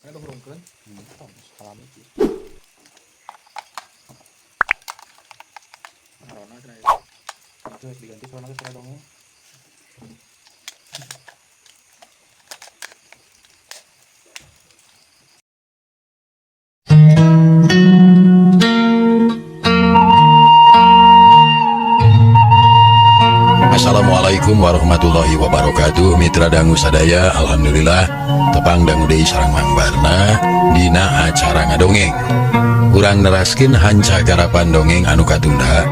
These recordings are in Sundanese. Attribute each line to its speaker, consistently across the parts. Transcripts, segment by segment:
Speaker 1: Saya udah hurungkeun. Salami sih. Corona kena ya. Itu diganti corona ke suara dongeng.
Speaker 2: Assalamualaikum warahmatullahi wabarakatuh. Mitra dangu sadaya, alhamdulillah tepang dangu deui sareng Mang Barna dina acara ngadongeng. Urang neraskeun hanca garapan dongeng anu katunda.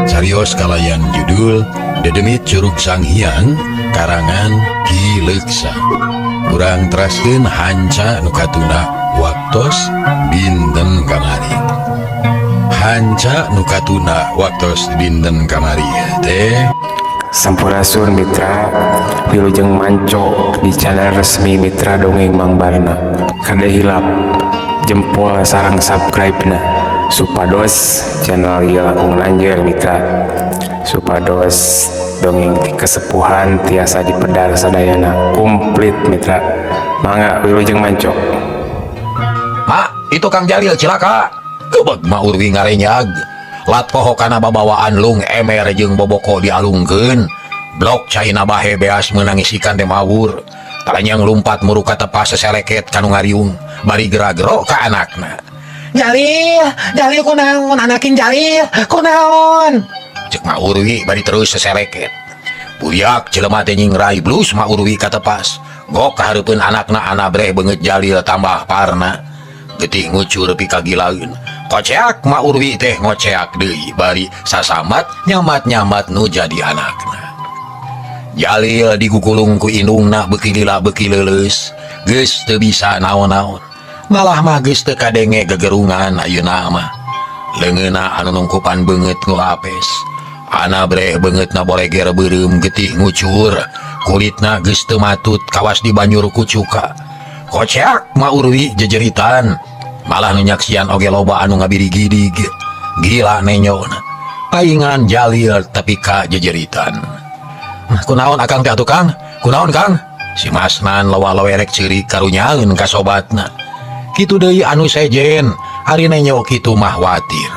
Speaker 2: Carios kalayan judul Dedemit Curug Sanghyang karangan Ki Leuksa. Urang teraskeun hanca anu katunda waktos dinten kamari. Hanca nu katuna waktos dinten kamari teh
Speaker 3: Sampurasun Mitra Wilujeng Manco di channel resmi Mitra Dongeng Mang Barna. Kada hilap jempol sarang subscribe na supados channel ieu langkung lanjeur Mitra, supados dongeng ti kesepuhan tiasa dipedar sadayana komplit Mitra. Mangga Wilujeng Manco.
Speaker 2: Mak, itu Kang Jalil cilaka. Kebeg mah urwi ngarenyag. Lat poho kana babawaan lung emer jeung boboko dialungkeun. Blok caina bahe beas menangis ikan teh mawur. Talanyang lumpat muruka tepas seseleket kanu ngariung. Bari geragero ka anakna. Jalil kunaon anakin Jalil kunaon. Cek mah urwi bari terus seseleket. Buyak jelema teh nyingrai blus mah urwi ka tepas. Gok kahareupeun anakna anabreh beungeut Jalil tambah parna. Getih ngucur pika gilaeun. Koceak ma urwi teh ngoceak deui bari sasamat nyamat-nyamat nu jadi anakna. Jalil digukulung ku indungna beuki lila beuki leuleus, geus teu bisa naon-naon. Malah mah geus teu kadenge gegerungan ayeuna mah. Leungeunna anu nungkupan beungeut ngulapes. Anabreh beungeutna boleger beureum getih ngucur, kulitna geus teu matut kawas di banyur ku cuka. Koceak ma urwi jejeritan. Malah nunyaksian oge loba anu ngabiri-gidig. Gila nenyona. Paingan Jalil tapi ka jejeritan. Kunaon akang teh atuh Kang? Kunaon Kang? Si Masnan lawa-lawerek ceurik karunyaeun ka sobatna. Kitu deui anu sejen, ari nenyo kitu mah watir.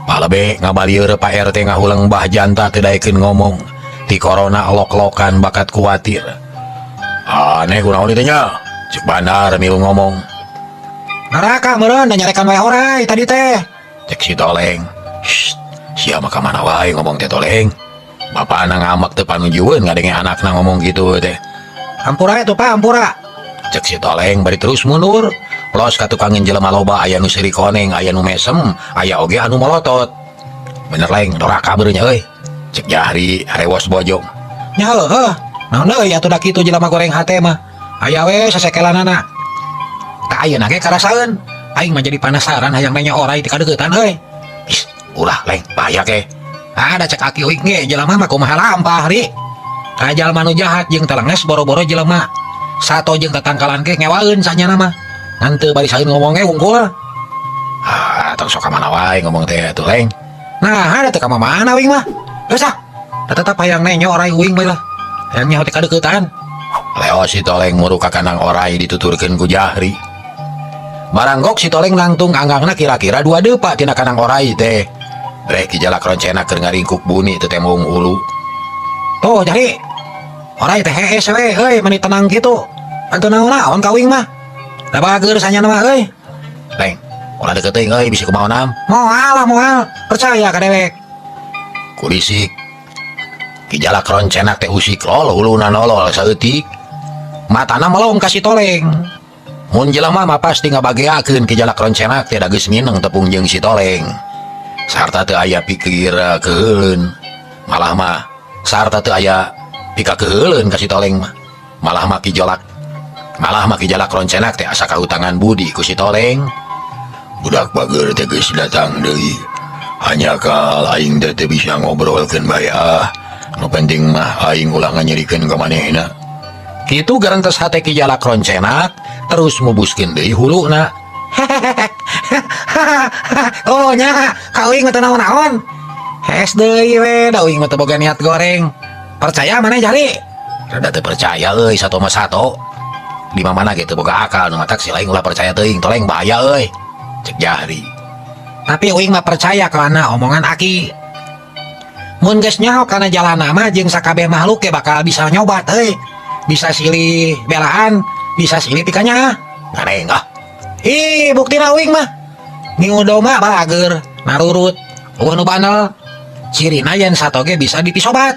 Speaker 2: Palebe ngabalieur Pak RT ngahulang Mbah Janta teu daekeun ngomong. Ti corona lok-lokan bakat kuatir. Aneh kunaon ditu nya? Cek Bandar milu ngomong. Naraka meureun da nyarekan wae orai tadi teh. Cek si Toleng. Shh, sia mah ka mana wae ngomong teh Toleng. Bapana ngamak teu panujueun ngadenge anakna ngomong gitu teh. Ampura atuh Pak, ampura. Cek si Toleng bari terus mundur. Los ka tukangin jelema loba aya nu seri koneng, aya nu mesem, aya oge anu molotot. Bener Leng, doraka beureun nya euy. Cek Jahri harewos bojong. Nya heuh, naon deui atuh da kitu jelema goreng hate mah. Aya we sasekelanana. Tak ayeuna ge karasaeun. Aing mah jadi penasaran hayang nanya orai ti kadeuketan euy. Is, ulah Leng, bahaya ke. Ada cek aki uik ge jelema mah kumaha lampah ri. Ka jalma nu jahat jeung telengnes boro-boro jelema. Sato jeung tatangkalan ge ngewaeun sanyana mah. Ngan teu bari saeun ngomong ge wungkul. Tong sok ka mana wae ngomong teh atuh Leng. Nah, ada teu ka mana uing mah. Geus ah. Tetep hayang nanya orai uing bae lah. Hayang nyaho ti kadeuketan. Leo si Toleng muruka kanang orai dituturkeun ku Jahri. Baranggok si Toleng langtung anggangna kira-kira 2 depa tina kanang orai teh. Breh ki jalak roncena keur ngaringkuk buni teu tembung ulu. Tuh Jahri. Orai teh hees we euy meni tenang kitu. Anu naon ka uing mah. Da bageur sanyana mah euy. Leng, ulah deukeut teuing euy bisi kumaha naam. Moal, percaya ka dewek. Kurisik. Ki jalak roncena teh usik lol uluna nolol saeutik. Matana melong ka si Toleng. Mun jelema mah pasti ngabageakeun ki jalak roncenak teh da geus mineng tepung jeung si Toleng. Sarta teu aya pikir keuheuleun. Malah mah sarta teu aya pika keuheuleun ka si Toleng mah. Malah mah ki jalak roncenak teh asa kahutangan budi ku si Toleng. Budak bageur teh geus datang deui. Hanya kal aing teh teu bisa ngobrolkeun bae ah. Nu penting mah aing ulah nganyerikeun ka manehna. Kitu garantos hate ki jalak roncenak terus mubuskeun deui huluna. Oh nya, ka uing mah teu naon-naon. Hees deui we, da uing mah teu boga niat goreng. Percaya maneh Jali? Rada teu percaya euy sato mah sato. di mana gitu boga akal nu matak si lain ulah percaya teuing toleng bahaya euy, cek Jahri. Tapi uing mah percaya kana omongan Aki. Mun geus nyaho kana jalan mah jeung sakabeh makhluk ge bakal bisa nyobat euy. Bisa silih belaan, bisa silih pikanya. Nganeng ah. Ih, buktina uing mah ngingu domba balager narurut eueuh nu bandel. Cirina yen satoge bisa dipisobat.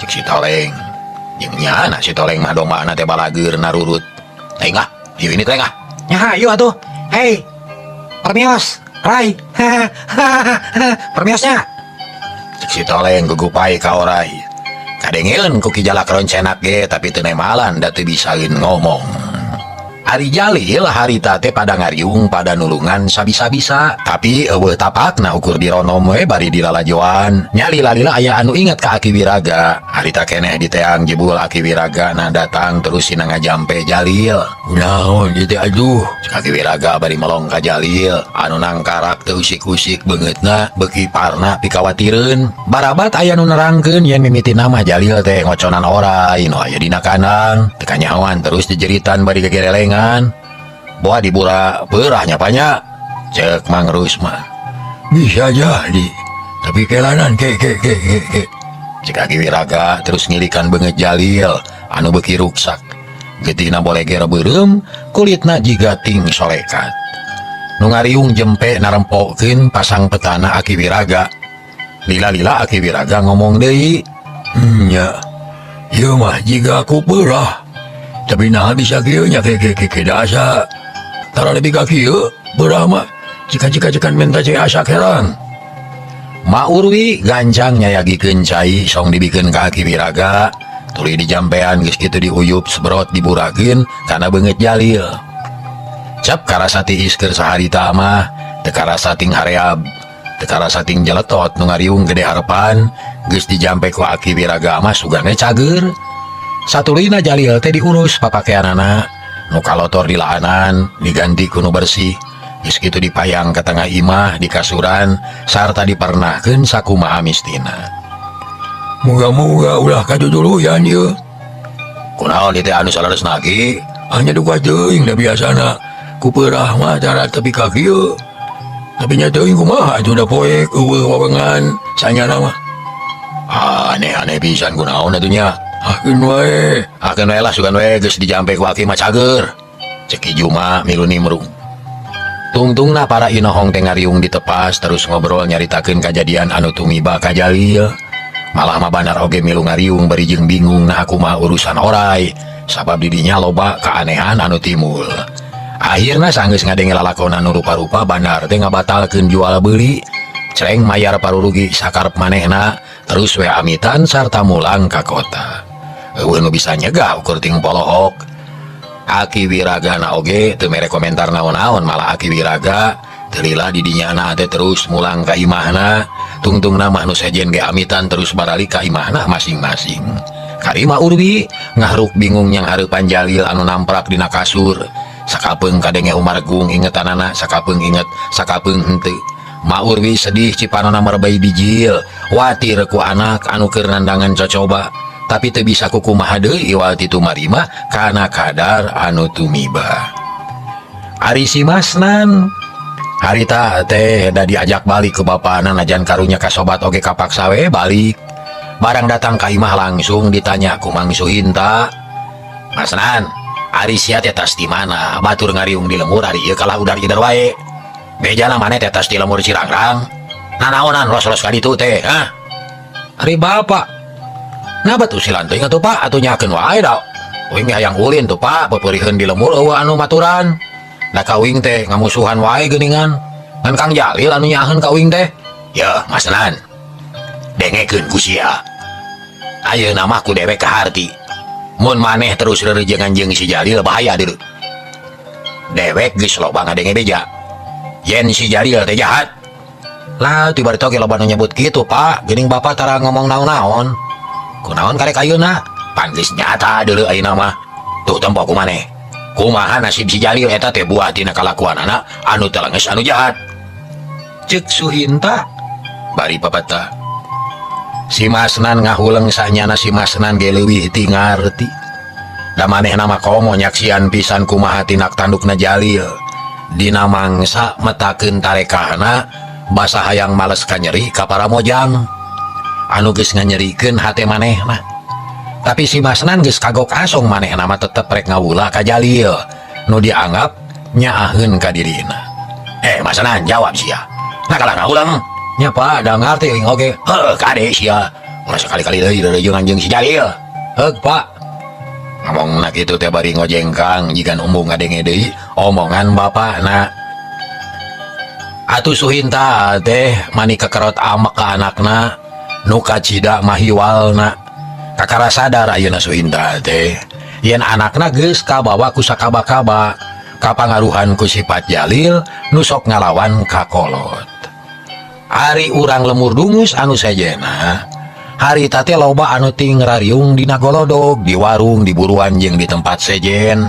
Speaker 2: Cek si toleng. Jeung nyana si toleng mah domba teh balager narurut. Teuing ah, ieu ini teuing ah. Nya hayu atuh. Hei. Permios, Rai. Permiosnya. Cek si toleng gugupai ka orai. Kadengeun ku Ki Jalak roncenak ge tapi teu nemalan da teu bisaeun ngomong. Ari Jalil harita teh pada ngariung pada nulungan sabisa-bisa tapi eueuh tapakna ukur dironom we bari dilalajoan nya lila-lila aya anu inget ka Aki Wiraga. Harita keneh di teang jebul Aki Wiraga na datang terus sina ngajampe Jalil. Naon ieu teh aduh, cek Aki Wiraga bari melong ka Jalil anu nangkarak teu usik-usik beungeutna beuki parna pikawatireun. Barabat aya nu nerangkeun yen mimiti nama Jalil teh ngoconan orai nu aya dina kandang teu kanyahoan terus dijeritan bari gegerelengan. Boa dibura perahnya banyak, cek Mang Rusma. Bisa jadi, tapi kelanan ke. Cek Aki Wiraga terus ngilikan banget Jalil, anu beki ruksak. Getina boleh gera berem, kulitna jiga ting solekat. Nu ngariung jempe narempokeun pasang petana Aki Wiraga. Lila-lila Aki Wiraga ngomong deui. Nya, ieu mah jiga aku perah. Tapi nah bisa kieu nya ke dasa. Tara lebih ka kieu, beurah mah cika-cika minta cai asa kerang. Ma Urwi gancang nyayagikeun cai song dibikeun ka Aki Wiraga. Tuluy dijampean geus kitu diuyup seberot diburakeun kana beungeut Jalil. Cap karasa tiis keur saharita mah, teu karasa ting hareab, teu karasa ting jeletot nu ngariung gede harepan, geus dijampe ku Aki Wiraga mah sugane cager. Satulina Jalil teh diurus papakeanana nu kalotor di laanan diganti kuno bersih geus kitu dipayang ke tengah imah di kasuran sarta dipernahkeun sakumaha mistina. Muga-muga ulah kaduduluyan ieu. Kunaon ieu teh anu salaresna ge? Hanya duka teuing da biasana ku peurah mah cara tepi ka kieu. Tapi nya teuing kumaha atuh da poek eueuh wawengan sanyana mah. Aneh-aneh pisan kunaon atuh nya. Akeun wae lah sugan wae geus dijampe ku Aki mah cager. Cek Juma milu nimrung. Tungtungna para inohong teh ngariung ditepas terus ngobrol nyaritakeun kajadian anu tumiba ka Jalil. Malah mah bandar oge milu ngariung bari jeung bingung nah kumaha urusan orai sabab didinya loba keanehan anu timul. Akhirna sanggeus ngadenge lalakon anu rupa-rupa bandar teh ngabatalkeun jual beuli. Cereng mayar parurugi sakarep manehna terus we amitan sarta mulang ka kota. Eueuh nu bisa nyegah ukur ting polohok. Aki Wiraga na oge teu mere komentar naon-naon malah Aki Wiraga teu lila didinyana teh terus mulang ka imahna. Tungtungna mah nu sejen ge amitan terus baralik ka imahna masing-masing. Karima Urwi ngahruk bingung yang hareupan Jalil anu namprak dina kasur. Sakapeung kadenge umargung ingetanana sakapeung inget sakapeung henteu. Ma Urwi sedih cipanona merbay bijil watir ku anak anu keur nandangan cocoba. Tapi teu bisa kukumaha deui iwal titu marima kana kadar anu tumiba. Ari si Masnan harita teh da diajak balik ke bapana najan karunya kasobat oge kapaksa we balik. Barang datang ka imah langsung ditanya ku Mang Suhinta. Masnan, ari sia teh tas di mana? Batur ngariung di lemur ari ieu kalah udar idar wae. Bejana maneh teh tas di lemur Cirangrang. Nanaonan ros-ros ka ditu teh, hah? Ari bapak. Nah batu silanting atuh Pak atuh nyakeun wae da. Uing hayang ulin tuh Pak pepeurieun di lemur eueuh anu maturan. Da ka uing teh ngamusuhan wae geuningan. Ngan Kang Jalil anu nyaheun ka uing teh. Ya, Masnan. Dengekeun ku sia. Ayeuna mah ku dewek ka harti. Mun maneh terus reurejengan jeung si Jalil bahaya deui. Dewek geus loba ngadenge beja. Yen si Jalil teh jahat. Lah tiba-tiba ge loba nu nyebut kitu Pak, geuning Bapak tara ngomong naon-naon. Kunaon karek ayeuna pan geus nyata deuleu ayeuna mah. Tuh tempo kumaneh. Kumaha nasib si Jalil eta teh buah tina kalakuanana anu teu leungeus anu jahat. Ceuk Suhinta bari papata. Si Masnan ngahuleng sanyana si Masnan ge leuwih ti ngarti. Da maneh nama komo nyaksian pisan kumaha tindak tandukna Jalil. Dina mangsa metakeun tarekahna basa hayang males kanyeri ka para mojang. Anu geus nganyerikeun hate manehna. Tapi si Masnan geus kagok asong manehna mah tetep rek ngawula ka Jalil. Nu dianggap nyaaheun ka dirina. Masnan jawab sia. Nah kalah ngaulang. Nya Pak, da ngarti euy oge. Heuh, kade sia. Ulah sekali-kali deui rerejeun anjeun si Jalil. Heug Pak. Ngomongna kitu teh bari ngojengkang jigan umbu ngadenge deui omongan bapakna. Atuh Suhinta teh mani kekerot amek ka anakna nu kacida mahiwalna. Kakara sadar ayeuna Suhinta teh yen anakna geus kabawa ku sakaba-kaba kapangaruhan ku sifat Jalil nu sok ngalawan ka kolot. Ari urang lemur dungus anu sejena hari tate loba anu ting rariung dina golodog di warung di buruan jeung di tempat sejen.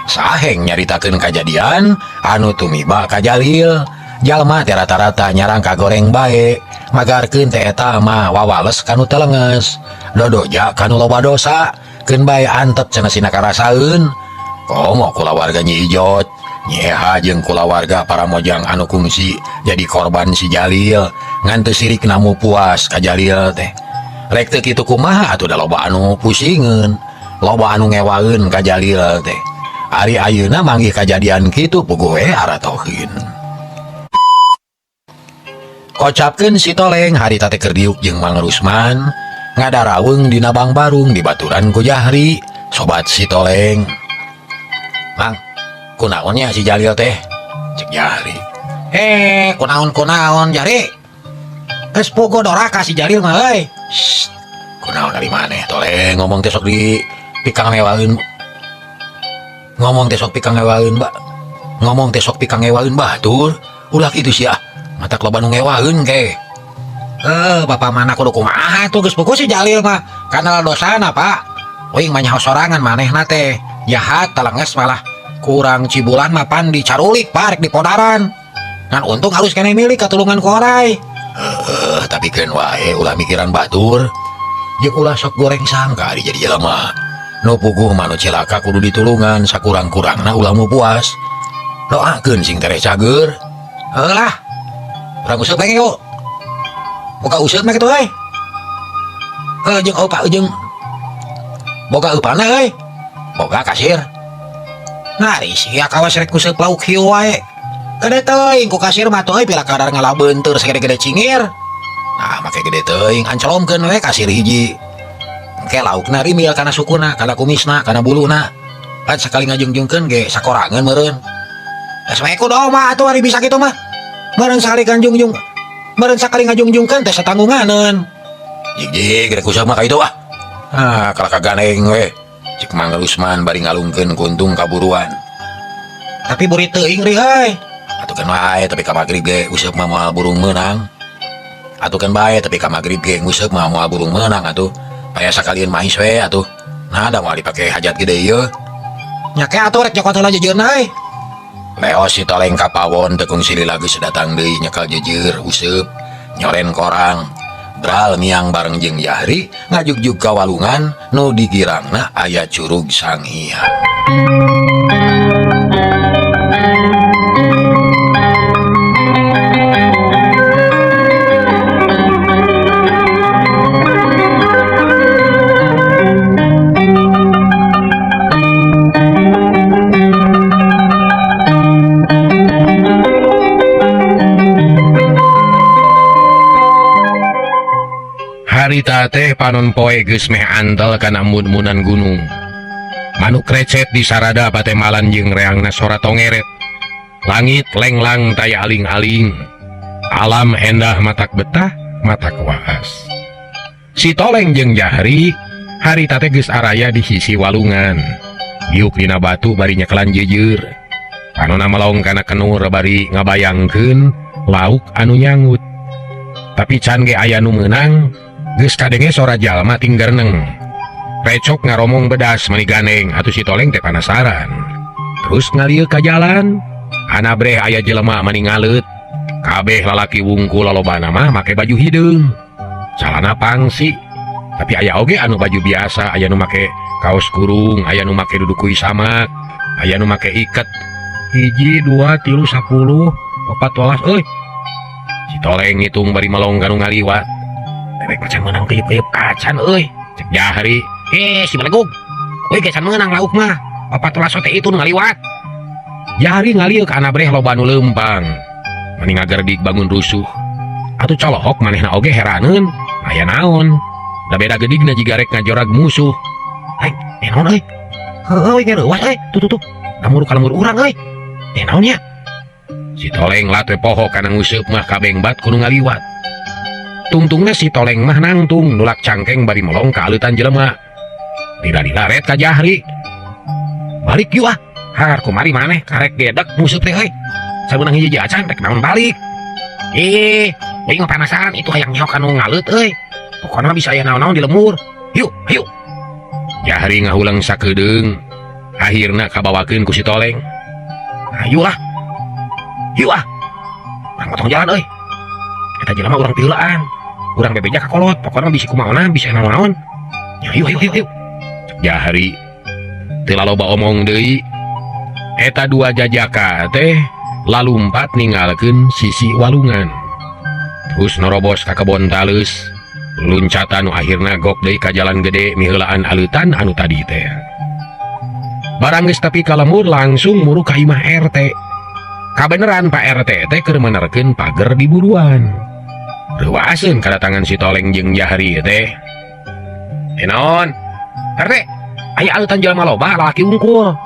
Speaker 2: Saheng nyaritakeun kajadian anu tumiba ka Jalil. Jalma teh rata-rata nyarang ka goreng bae, magarkeun teh eta mah wawales kanu telenges, dodoja kanu loba dosa, keun bae antep cenah sina karasaeun. Komo kulawarga Nyi Ijot, nyeha jeung kulawarga para mojang anu kungsi jadi korban si Jalil, ngan teu sirik namu puas ka Jalil teh. Rek teu kitu kumaha atuh da loba anu pusingeun, loba anu ngewaeun ka Jalil teh. Ari ayeuna manggih kajadian kitu puguh we aratoheun. Kocapkeun si Toleng hari tate keur diuk jeung Mang Rusman ngadaraweng dina Bang Barung dibaturan ku Jahri, sobat si Toleng. Mang, kunaonnya si Jalil teh? Cek Jahri. Kunaon Jahri? Geus puguh doraka si Jalil mah euy. Kunaon dari maneh Toleng ngomong teh sok di pikang ngewaeun. Ngomong teh sok pikang ngewaeun, Mbak. Ngomong teh sok pikang ngewaeun batur. Ulah kitu sia. Mata loba nu ngewaeun ke. Bapak mana kudu kumaha tuh geus puguh si Jalil mah. Kana dosana, Pak. Wing mah nyaho sorangan manehna teh. Jahat telenges malah kurang cibulan mah pan dicarulik Pak rek di podaran. Ngan untung halus kene milik katulungan ku oray. Tapi keun wae ulah mikiran batur. Jeung ulah sok goreng sangka di jadi jelema. Nu puguh mah nu cilaka kudu ditulungan sakurang-kurangna ulah mu puas. Doakeun sing tereh cager. Heulah. Urang useup bae yuk. Boga useup mah kitu euy. Jeung opa jeung boga eupana euy. Boga kasir. Ngari sia kawas rek useup lauk hiu wae. Gede teuing ku kasir mah teu pila kadar ngalabeunteur sagede-gede cingir. Nah, make gede teuing ancolomkeun we kasir hiji. Engke laukna rimil kana sukuna, kana kumisna, kana buluna. Pan sakali ngajungjungkeun ge sakorangeun meureun. Geus we kudu mah atuh ari bisa kitu mah. Meureun sakali kanjungjung. Meureun sakali ngajungjungkeun teh satanggunganeun. Jig rek useup mah ka itu ah. Kalau kaganeng we. Cik Mang Rusman bari ngalungkeun kuntung kaburuan. Tapi buri teuing ri heuy. Atukeun wae tapi ka magrib ge useup mah moal burung meunang. Atukeun bae tapi ka magrib ge useup mah moal burung meunang atuh. Aya sakalian mais we atuh. Nah da moal dipake hajat gede ieu. Nya ke atuh rek jokot heula jejeurna euy. Leos si Toleng ka pawon teu kungsi lila geus datang deui nyekal jejeur useup nyoren korang. Bral miang bareng jeung Jahri ngajugjug ka walungan nu digirangna aya curug Sanghyang. Harita teh panon poe geus meh antel kana mun-munan gunung. Manuk recet di sarada patemalan jeung reangna sora tongeret. Langit lenglang taya aling-aling. Alam endah matak betah, matak waas. Si Toleng jeung Jahri harita teh geus araya di sisi walungan. Giuk dina batu bari nyekelan jejeur. Panonna melong kana kenur bari ngabayangkeun lauk anu nyangut. Tapi can ge aya nu meunang. Geus kadenge sora jalma ting gerneng. Recok ngaromong bedas mani ganeng atuh si Toleng teh panasaran. Terus ngalieu ka jalan, anabreh aya jelema mani ngaleut. Kabeh lalaki wungkul lolobana mah make baju hideung. Calana pangsi. Tapi aya oge anu baju biasa, aya nu make kaos kurung, aya nu make dudukui samak, aya nu make iket 1 2 3 10 14 euy. Si Toleng ngitung bari melonggar nu ngaliwat. Bebek macan menang keyeup-keyeup acan euy. Cek Jahri, si Balegug. Euy gesan meunang lauk mah. 14 sote itu nu ngaliwat. Jahri ngalieu ka anabreh loba nu leumpang. Mending agerdik bangun rusuh. Atuh colohok manehna oge heraneun, aya naon? Da beda gedigna jiga rek ngajorag musuh. Naon euy? Heueuy ge reuwas euy. Tuh. Lamur urang euy. Naon nya? Si Toleng latwe poho kana nguseup mah kabengbat kudu ngaliwat. Tungtungna si Toleng mah nangtung nulak cangkeng bari melong ka aleutan jelema. Dila-dilaret ka Jahri. Balik yuk ah. Har kumari maneh karek gedek musuh teh euy. Sabeunang hiji acan rek naon balik. Aing penasaran itu hayang nyaho kanu ngaleut euy. Pokona bisa aya naon-naon di lemur. Yuk. Jahri ngahulang sakedeung. Akhirna kabawakeun ku si Toleng. Yuk ah. Urang potong jalan euy. Eta jelema urang pieulaan. Urang bebeja ka kolot. Pokona bisi kumaha bisa naon-naon. Yuk. Jahri teu laloba omong deui. Eta 2 jajaka teh lalumpat ninggalkeun sisi walungan. Terus norobos ka kebon talus, luncatan nu akhirna gok deui ka jalan gede miheulaan aleutan anu tadi teh. Barang geus tepi ka lemur langsung muru ka imah RT. Kabeneran Pak RT teh keur menerkeun pager di buruan. Reuaseun kadatangan si Toleng jeung Jahri teh. Naon? RT, aya aleutan jelema loba lalaki unggul.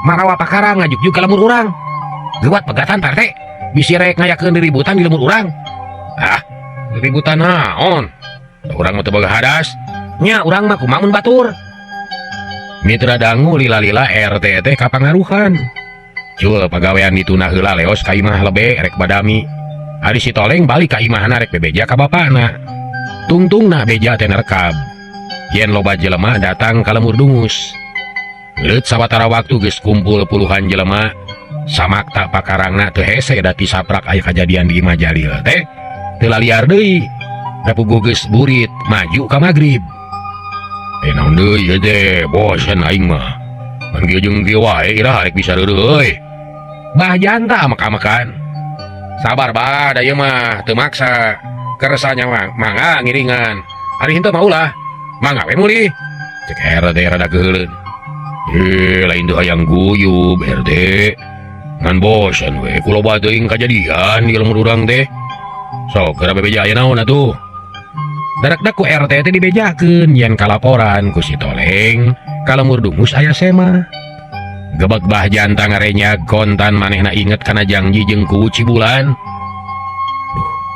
Speaker 2: Marawa pakara ngajuk ka lemur urang. Geuwat pegatan Pak RT, bisi rek ngayakeun diributan di lemur urang. Ributan naon? Urang mah teu boga hadas. Nya urang mah kumaha mun batur. Mitra dangu lila-lila RT teh kapangaruhan. Cul pagawean dituna heula leos ka imah lebe rek badami. Ari si Toleng balik ka imahna rek bebeja ka bapana. Tungtungna beja teh nerekab. Yen loba jelema datang ka lemur dungus. Leut sawatara waktu geus kumpul puluhan jelema. Samakta pakarangna teu hese dati saprak aya kajadian di imah Jalil teh. Teu liar deui. Da puguh geus burit maju ka magrib. Naon deui ieu teh, bosen aing mah. Mun kieu jeung kieu wae ira rek bisa reureuh euy. Bah janta mak-makan. Sabar bah, da ieu mah teu maksa. Keresanya mangga ngiringan. Ari henteu mah ulah. Mangga we meuli. Cek RT rada geuleun. Lain teu hayang guyub RT. Ngan bosan we kuloba teuing kajadian di lemur urang teh. Sok keur bebeja aya naon atuh? Darak-dak ku RT teh dibejakeun yen kalaporan ku si Toleng ka lemur dungus aya sema. Gebeg bah janta ngarenyag kontan manehna inget kana janji jeung ku Cibulan.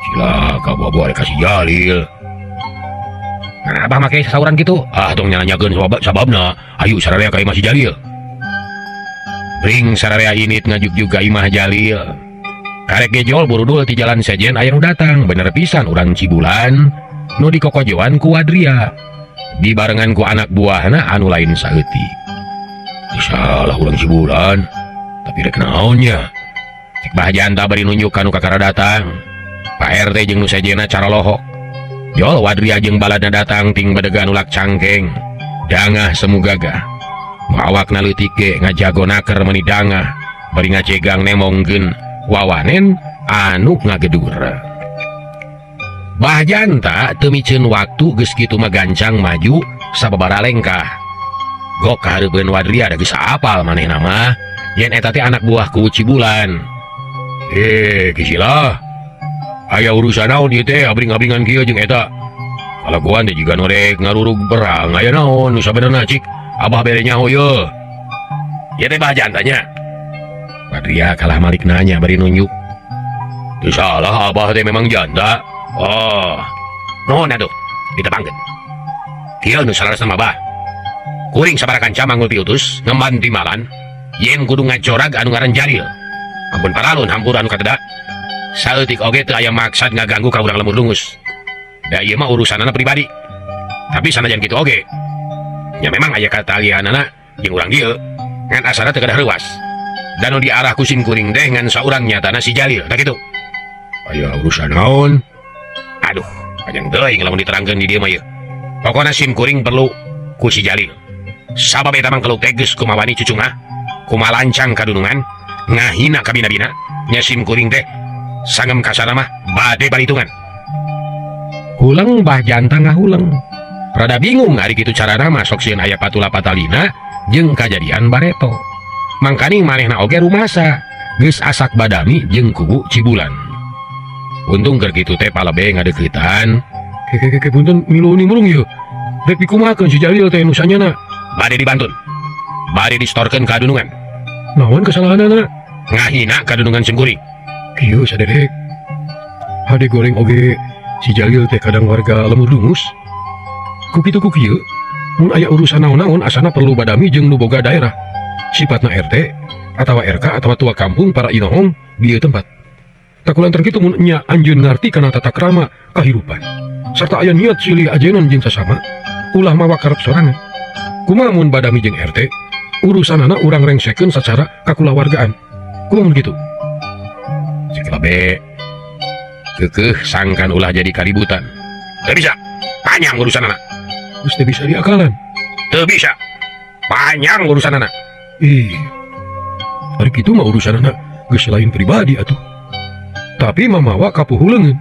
Speaker 2: Cilaka buah-buah rek kasih Jalil. Nah, abah make sauran gitu. Tong nyanyakeun sababna. Ayo sararea ka imah si Jalil. Ring sararea init ngajuk juga imah Jalil. Karek gejol burudul ti jalan sejen aya nu datang. Bener pisan urang Cibulan nu dikokojoan ku Wadria. Dibarengan ku anak buahna anu lain saeutik. Salah urang Cibulan. Tapi rek naon nya? Cek bah janta bari nunjuk kanu kakara datang. Pak RT jeung nu sejena cara lohok. Jol Wadria jeung baladna datang ting badegan ulak cangkeng. Dangah semu gagah. Nu awakna leutik ge ngajagonaker meuni dangah. Bari ngacegang nemongkeun wawanen anu ngagedur. Bah janta teu miceun waktu geus kitu mah gancang maju sababaraha lengkah. Gok kahareupeun Wadria da geus apal manehna mah yen eta teh anak buah ku Cibulan. Kisilah. Aya urusan naon ieu teh abring-abringan kieu jeung eta? Kalakuan teh jiga norek ngarurug perang aya naon nu sabenerna cik abah bere nyaho yeuh. Ieu teh bah jantanya. Wadria kalah malik nanya bari nunjuk. Teu salah abah teh memang janda. Naon atuh? Ditepangkeun. Kieu nu salaresna mah bah. Kuring sabarakan camanggul piutus ngemban timalan yen kudu ngacorag anu ngaran Jalil. Ampun paralun hampur anu kateda. Saeutik oge teu aya maksad ngaganggu ka urang lemur dungus. Da ieu mah urusanana pribadi. Tapi sanajan kitu oge. Ya memang aya katalianana jeung urang dieu ngan asana teu kedah reuas. Dan nu diarah ku sim kuring teh ngan saurang nyatana si Jalil, tak kitu. Aya urusan naon? Aduh, panjang teuing lamun diterangkeun di dieu mah ieu. Pokona sim kuring perlu ku si Jalil. Sabab eta mangkeluk teges kumawani cucu mah kumalancang kadunungan ngahina kabina-bina nya sim kuring teh sangem kasana mah bade balitungan. Hulang Mbah Janta ngahulang rada bingung ari kitu carana masok sieun aya patula patalina jeung kajadian bareto. Mangkani manehna oge rumasa geus asak badami jeung kubu Cibulan. Untung keur kitu teh palebe ngadeuketan. Ke punten miluni murung ieu. Rek dikumahakeun si Jalil teh nu sanyana. Bade dibantun. Bade distorkeun ka adunungan. Naon kesalahanana? Ngahina ka adunungan simkuring. Kieu sadedek. Hade goreng oge si Jalil teh kadang warga lemur dungus. Ku kitu ku kieu, mun aya urusan naon-naon asana perlu badami jeung nu boga daerah. Sipatna RT atawa RK atawa tua kampung para inohong di ieu tempat. Takulantar kitu mun nya anjeun ngarti kana tata krama kahirupan. Sarta aya niat silih ajenan jeung sasama, ulah mawa karep sorangan. Kumaha mun badami jeung RT, urusanana urang rengsekeun sacara kakulawargaan. Kumaha mun kitu? Sikila be. Keukeuh sangkan ulah jadi kaributan. Teu bisa. Panjang urusanana. Geus teu bisa diakalan. Teu bisa. Panjang urusanana. Ari kitu mah urusanana geus lain pribadi atuh. Tapi mamawa kapuhuleungeun.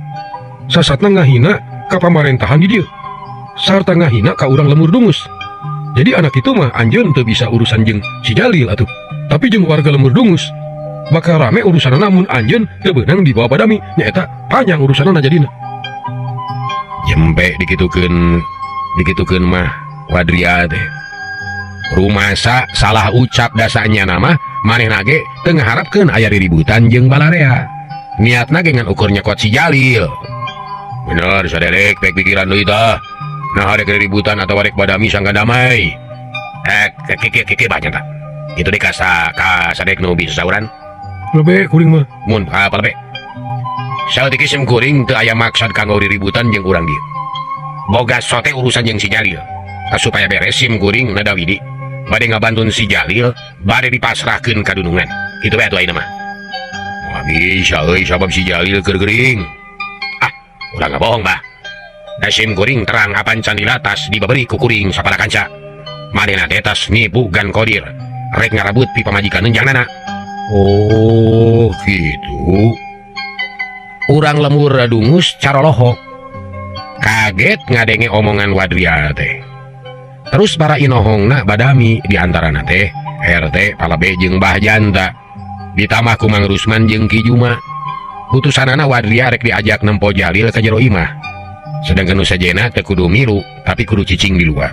Speaker 2: Sasatna ngahina ka pamarentahan di dieu. Sarta ngahina ka urang lemur dungus. Jadi anak itu mah anjeun teu bisa urusan jeung si Jalil atuh. Tapi jeung warga lemur dungus bakal rame urusanana mun anjeun teu beunang dibawa badami nyaeta panjang urusanana jadina. Jempe dikitukeun mah Wadria teh. Rumasa salah ucap dasanya nama manehna ge teu ngaharapkeun aya riributan jeung balarea. Niatna ge ngan ukur nyekot si Jalil. Bener sadedek pek pikiran deui tah. Nah ada keributan atau warek badami sangka damai. Keke banyak tak. Itu deh kasadek nu bisa sauran. Lebe kuring mah. Mun apa lebe? Saeutik sim kuring teu aya maksud kanggo riributan jeung urang dieu. Boga sote urusan jeung si Jalil. Supaya beres sim kuring nada widi. Bade ngabantun si Jalil, bade dipasrahkeun ka dunungan. Kitu bae atuh ayeuna mah. Moal bisa euy sabab si Jalil keur geuring. Ulah ngabohong bah. Dasim kuring terang apan candila tas dibaberi ku kuring sapala kanca. Manehna teh tas nipu gan kodir. Rek ngarabut pi pamajikan janganana. Oh, gitu. Urang lemur dungus carolohok. Kaget ngadenge omongan Wadria teh. Terus para inohongna badami di antarana teh RT Palabe jeung Mbah Janta. Ditambah ku Mang Rusman jeung Ki Juma. Putusanana Wadria rek diajak nempo Jalil ka jero imah. Sedangkan nu sajena teu kudu milu tapi kudu cicing di luar.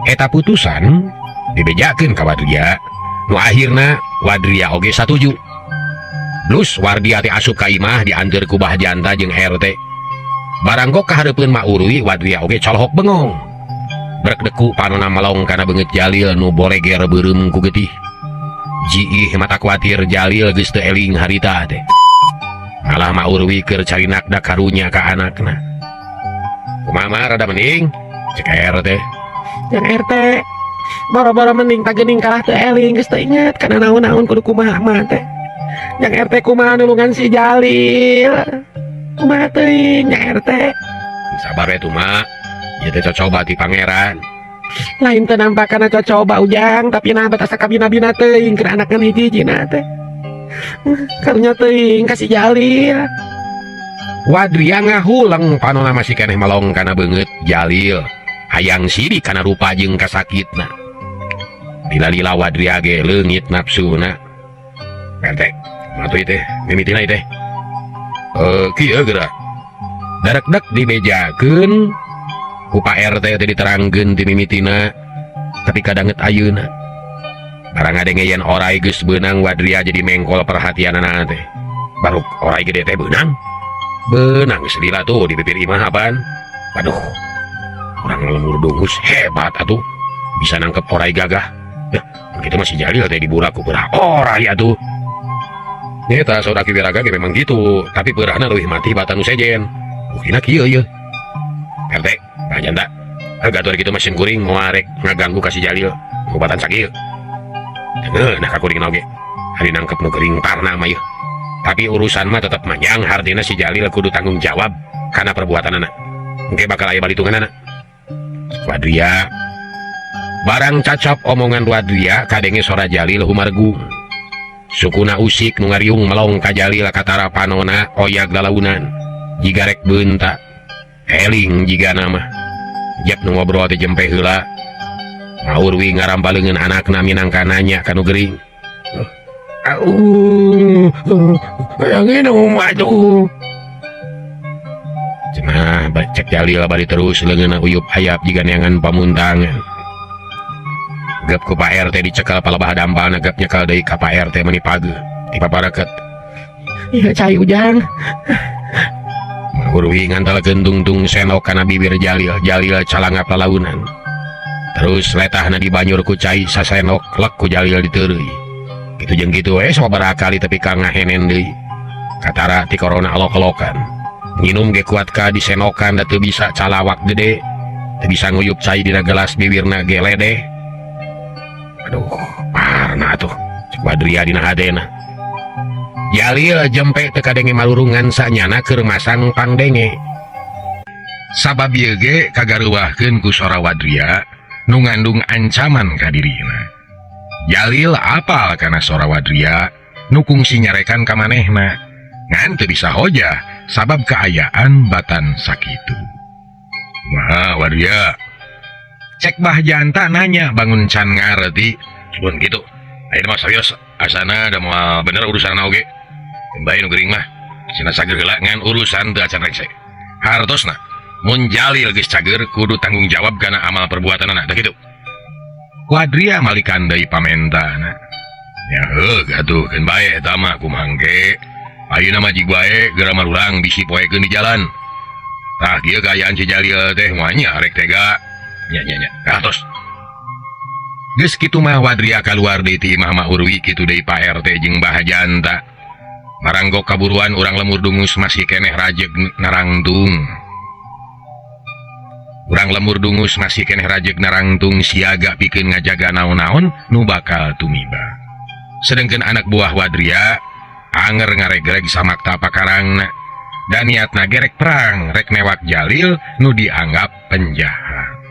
Speaker 2: Eta putusan dibejakeun ka Wadria. Nu akhirna Wadria oge satuju. Plus Wardia teh asup ka imah dianteur ku Mbah Janta jeung RT. Barangkok kahareupeun Mak Urwi Wadria oge colohok bengong. Brek deku panonna melong kana beungeut Jalil nu boleger beureum ku getih. Jiih mata kuatir Jalil geus teu eling harita teh. Malah Mak Urwi keur carinak da karunya ka anakna. Kumaha rada mending cek RT. Yang RT boro-boro mending tak geuning kalah teu eling geus teu inget kana naon-naon kudu kumaha mah teh. Yang RT kumaha nulungan si Jalil. Kumaha teuing yang RT. Sabar we tuh mak. Ieu teh cocoba ti pangeran. Lain teu nampak kana cocoba Ujang, tapi nah batas kabina-bina teuing keur anak ngan hiji-hijina teh. Karunya teuing ka si Jalil. Wadria ngahulang panonna masih keneh melong kana beungeut Jalil. Hayang sidik kana rupa jeung kasakitna. Lila-lila Wadria ge leungit nafsuna. RT, matuy teh, mimitina teh. Kieu geura. Darekdek dibejakeun ku Pak RT teh diterangkeun ti mimitina. Tapi kadanget ayeuna. Barang ngadenge yen orai geus beunang Wadria jadi mengkol perhatianana teh. Baruk orai gede teh beunang. Benang sedila tuh di bibir imah apaan. Aduh, orang lemur dungus hebat atuh. Bisa nangkep orai gagah. Begitu masih Jalil teh diburak ku beurah orai atuh. Nyata saudaki wiraga ge memang gitu. Tapi beurahna leuwih mati batan nu sejen. Buktina kieu ieu. RT, Mbah Janta. Gatur kitu mesin kuring moal rek ngaganggu ka si Jalil. Kubatan sakieu. Nah ka kuring oge. Hari nangkep nu geuring parna mah ieu. Tapi urusan mah tetap manjang, artinya si Jalil kudu tanggung jawab karena perbuatan anak. Engke bakal aya balitungan anak. Wadria Barang cacap omongan Wadria kadenge sora Jalil humargung. Sukuna usik nu ngariung melong ka Jalil katara panona oyag lalaunan. Jiga rek beunta. Eling jiga nama. Jep nu ngobrol teh jempe heula. Maurwi ngarambaleugeun anakna minangka nanya kanu gering. Yang ini maju. Cenah cek Jalil bari terus leungeunna uyup ayap jiga neangan pamuntangan. Gep ku Pak RT dicekal palebah dampalna gep nyekal deui ka Pak RT meuni page ti papareket. Iya cai ujang. Urwi ngantalkeun tungtung senok kana bibir Jalil. Jalil calangap lalaunan. Terus letahna dibanyur ku cai sasenok lek ku Jalil diteureui. Kitu jeung kitu we sababaraha kali tapi ka ngahenen deui. Katara ti corona alok-alokan. Nginum ge kuat ka disenokan da teu bisa calawak gede. Teu bisa nguyup cai dina gelas bibirna ge ledeh. Aduh, parna tuh cek Wadria dina hadena. Jalil jempe teu kadenge malurungan sanyana keur masang pangdenge. Sabab ieu ge kagareuwahkeun ku sora Wadria nu ngandung ancaman ka dirina. Jalil apal kana sora Wadria nu kungsi nyarekan ka manehna ngan teu bisa hojah sabab kaayaan batan sakitu. Kumaha Wadria? Cek Bah Janta nanya bangun can ngareti. Mun kitu. Ayeuna mah serius asana da moal bener urusanna oge. Bae nu geuring mah cenah sager heula ngan urusan teu acan rengse. Hartosna mun Jalil geus cager kudu tanggung jawab kana amal perbuatanna da kitu. Wadria malikan deui pamentana. Ya heuh atuh keun bae eta mah kumaha engke. Ayeuna mah jig bae geura malulang bisi poekeun di jalan. Tah kieu kaayaan si Jalil teh moal nya rek tega. Nya katos. Geus kitu mah Wadria kaluar deui ti imah Urwi kitu deui Pak RT jeung Bah Janta. Maranggok kaburuan urang lemur dungus masih keneh rajeg narangtung. Urang lemur dungus masih keneh rajeg narangtung siaga pikeun ngajaga naon-naon nu bakal tumiba. Sedengkeun anak buah Wadria anger ngaregreg samakta pakarangna dan niatna gerek perang rek newak Jalil nu dianggap penjahat.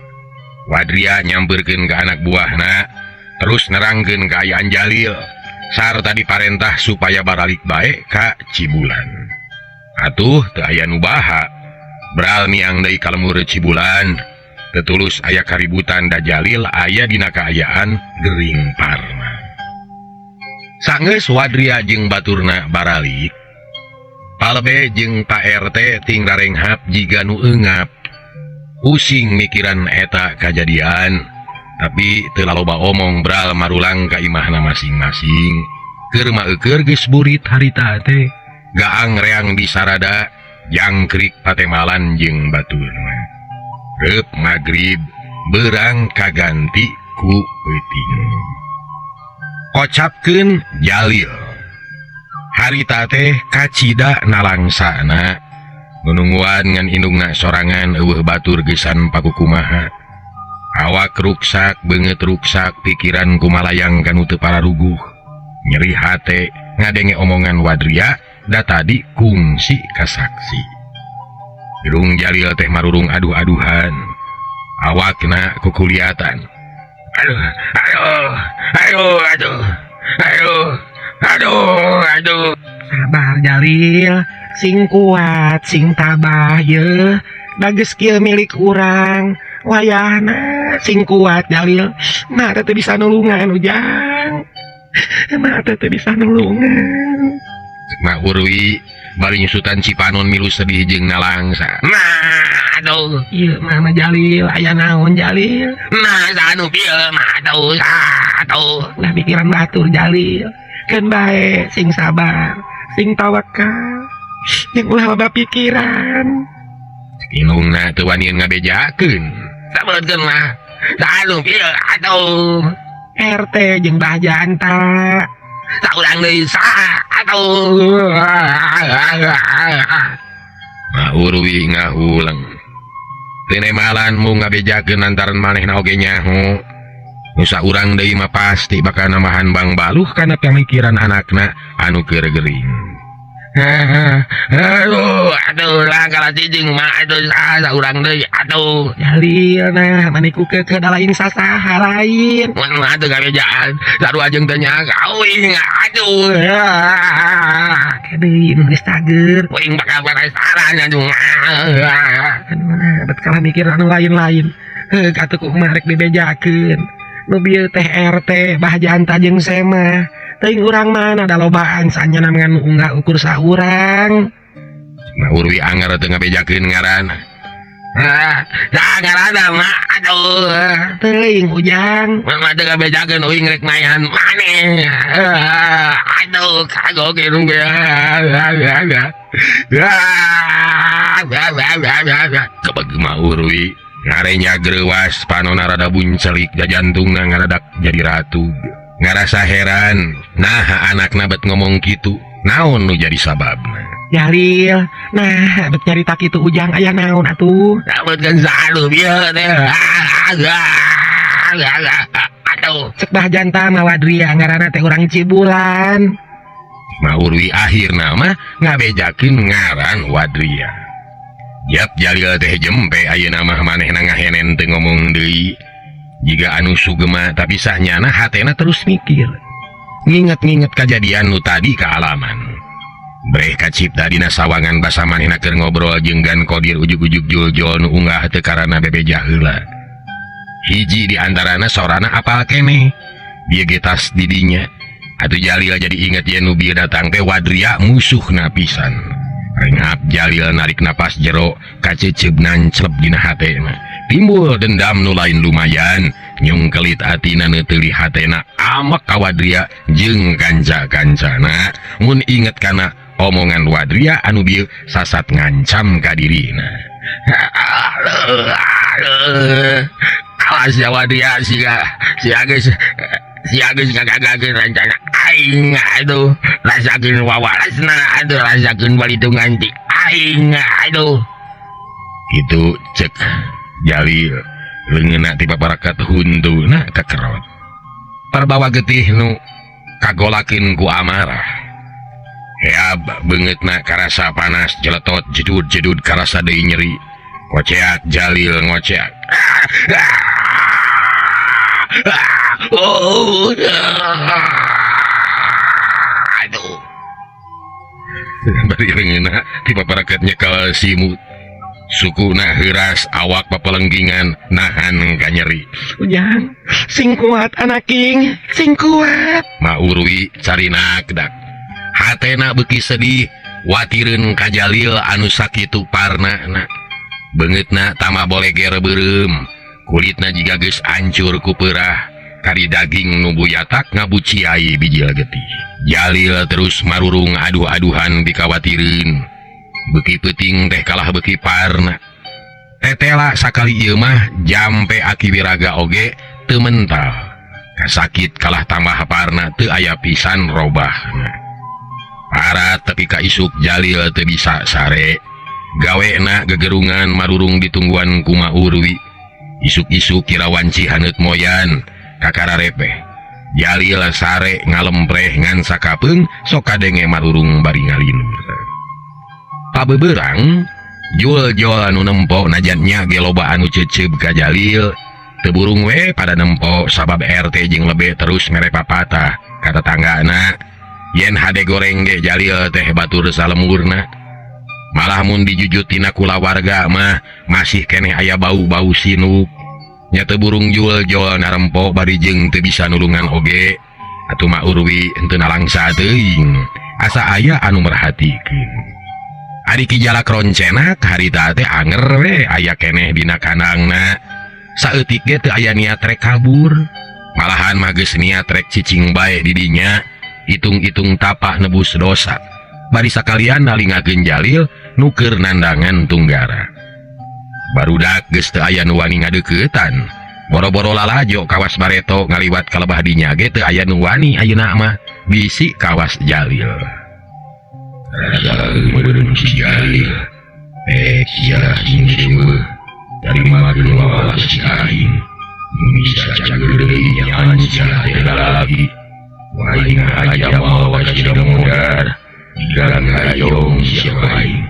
Speaker 2: Wadria nyamperkeun ke anak buahna terus nerangkeun kaayaan Jalil sarta diparentah supaya baralik bae ka Cibulan. Atuh teu aya nu baha beral miang deui ka lemur Cibulan teu tulus aya kaributan da Jalil aya dina kaayaan gering parna. Sanggeus Wadria jeung baturna baralik palebe jeung Pak RT ting rarenghap jiga nu eungap. Pusing mikiran eta kajadian tapi teu laloba omong beral marulang ka imahna masing-masing keur maeukeur geus burit harita teh gaang reang disarada jangkrik patemalan jeung baturna. Reup magrib beurang kaganti ku peuting. Ocapkeun Jalil. Harita teh kacida nalangsana nunungguan ngan indungna sorangan eueuh batur gesan pakukumaha. Awak ruksak beungeut ruksak pikiran kumalayang kanu teu pararuguh. Nyeri hate ngadenge omongan Wadria da tadi kungsi ka saksi. Gerung Jalil teh marurung aduh-aduhan. Awakna kukuliatan. Aduh. Sabar Jalil. Sing kuat, sing tabah ye. Dages kieu milik urang. Wayahna sing kuat Jalil. Nah teu bisa nulungan ujang. Nah teu bisa nulungan. Cek mah Urwi bari nyusutan Cipanon milu sedih jeung nalangsa. Nah aduh, ieu mah Jalil aya naon Jalil? Nah sanu kieu mah atuh. Lah pikiran batur Jalil. Keun bae sing sabar, sing tawakal. Yang ulah loba pikiran. Inungna teu wani ngabejakeun. Sabeutkeun mah. Sanu kieu atuh. RT jeung Bah Janta. Saulang deui atuh. Urwi ngahulang. Teu nemalan mu ngabejakeun lantaran manehna oge nyaho. Nu saurang deui mah pasti bakal namahan Bang Baluh kana pamikiran anakna anu keur gering. Aduh lah kalau cicing mah aduh saya urang deui aduh.
Speaker 4: Jalil nah maniku ke lain sasaha lain.
Speaker 2: Aduh gabejaan sarua jeung teu nyaga uing aduh.
Speaker 4: Kedeui nu geus tager.
Speaker 2: Uing bakal penasaran anjung.
Speaker 4: Mana bet kalah mikir anu lain-lain. Katuh kumaha rek dibejakeun. Nu bieu teh RT bahjanta jeung Sema. Teuing urang mana da lobaan sanyana ngan unggah ukur saurang.
Speaker 2: Nah urwi anger teu ngabejakeun ngaran. Ngaranna mah aduh.
Speaker 4: Teuing Ujang.
Speaker 2: Mama teu ngabejakeun uing rek mayan maneh. Aduh kagok irung ge. Kebeg mah urwi ngarenya greuwas panonna rada buncelik jajantungna ngaradak jadi ratu. Ngarasa heran, nah anakna bet ngomong gitu, naon nu jadi sababna?
Speaker 4: Jalil, nah bet nyarita kitu Ujang aya naon atuh?
Speaker 2: Dapat kan salu bieu teh. Aduh,
Speaker 4: Cek bahjanta mah Wadria ngaranna teh urang Cibulan.
Speaker 2: Maurwi akhirna mah ngabejakeun ngaran Wadria. Yap Jalil teh jempe ayeuna mah manehna ngahenen teu ngomong deui. Jika anu sugema tapi sahnyana hatena terus mikir. Nginget-nginget kejadian nu tadi kealaman. Breh kacipta dina sawangan basa manehna keur ngobrol jeung Gan Kodir ujug-ujug Juljol nu unggah teu karana bebeja heula. Hiji di antarana sorana apal keneh. Dia getas didinya. Atuh Jalil jadi inget yen nu bieu datang teh Wadria musuhna pisan. Rengap Jalil narik napas jero kaceceb nanclep dina hatena. Timbul dendam nu lain lumayan, nyungkelit atina neuteuli hatena amek ka Wadria jeung kanca-kancana mun inget kana omongan Wadria anu bieu sasat ngancam ka dirina. Awas ya Wadria si geus ngagagakeun rencana aing aduh rasakeun wawalasna aduh rasakeun balitungan ti aing aduh. Kitu cek Jalil leungeunna ti babarakat huntuna kakerot. Parbawa getih nu kagolakeun ku amarah. Heab beungeutna karasa panas jeletot jedud-jedud karasa deui nyeri. Ngoceak Jalil ngoceak. Aduh. Bari leungeunna ti babarakat nyekel simut. Sukuna heuras awak papelenggingan nahan ka nyeri.
Speaker 4: Ujang, sing kuat anak king, sing kuat.
Speaker 2: Maurwi carina kedak. Hatena beuki sedih, watireun ka Jalil anu sakitu parna. Beungeutna tama boleger beureum. Kulitna jiga geus hancur ku peurah. Kari daging nu buyatak ngabuciai bijil getih. Jalil terus marurung aduh-aduhan dikawatireun. Beuki peuting teh kalah beuki parna. Tetela sakali ieu mah jampe aki wiraga oge teu mental. Kasakit kalah tambah parna teu aya pisan robahna. Parat tepi ka isuk Jalil teu bisa sare. Gawena gegerungan marurung ditungguan ku Maurwi. Isuk-isuk kirawanci haneut moyan kakararepeh. Jalil sare ngalempreh ngan sakapeung sok kadenge marurung bari ngalinur. Pabeberang Juljol anu nempo najatnya ge loba anu ceceub ka Jalil teu burung we pada nempo sabab RT jeung lebe terus mere papatah ka tetanggana yen hade goreng ge Jalil teh batur salemurna. Malah mun dijujut tina kulawarga mah masih keneh aya bau-bau sinuk. Nya teu burung Juljol narempo bari jeung teu bisa nulungan oge. Atuh Maurwi henteu nalangsa teuing asa aya anu merhatikeun. Ari Kijala kroncenak harita teh anger we aya keneh dina kandangna. Saeutik ge teu aya niat rek kabur. Malahan mah geus niat rek cicing bae di dinya. Itung-itung tapah nebus dosa. Bari sakalian nalingakeun Jalil nu keur nandangan Tunggara. Barudak geus teu aya nu wani ngadeuketan. Boro-boro lalajo kawas Bareto ngaliwat ka lebah dinya ge teu aya nu wani ayeuna mah bisi kawas Jalil. Rasa meureun si Jalil. Sia sing dewe dari mageun wawalas si aing. Bisa cager deui nya anjing teh lagi. Waing aja mawa si modar. Jika barang hayong siapain.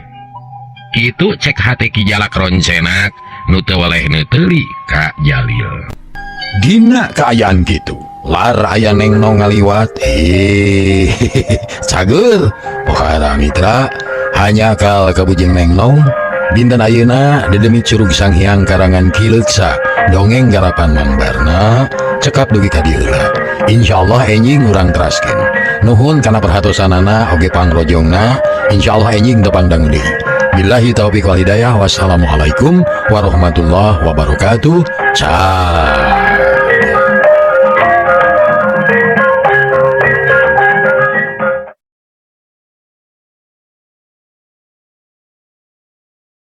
Speaker 2: Kitu cek hati Ki Jalak roncenak nu teu waleh neuteuli ka Jalil. Dina kaayaan kitu, lar aya Neng Nong ngaliwat. Cager, pohara mitra, hanya kal kabujeng Neng Nong. Dinten ayeuna dedemi Curug Sanghyang karangan Ki Leuksa, dongeng garapan Mang Barna, cekap dugi ka dieu heula. Insyaallah enjing urang teraskeun. Nuhun kana perhatosanana oge pangrojongna, insyaallah enjing teu pandang deui. Billahi taufiq wal hidayah. Wassalamualaikum warahmatullahi wabarakatuh. Ciao.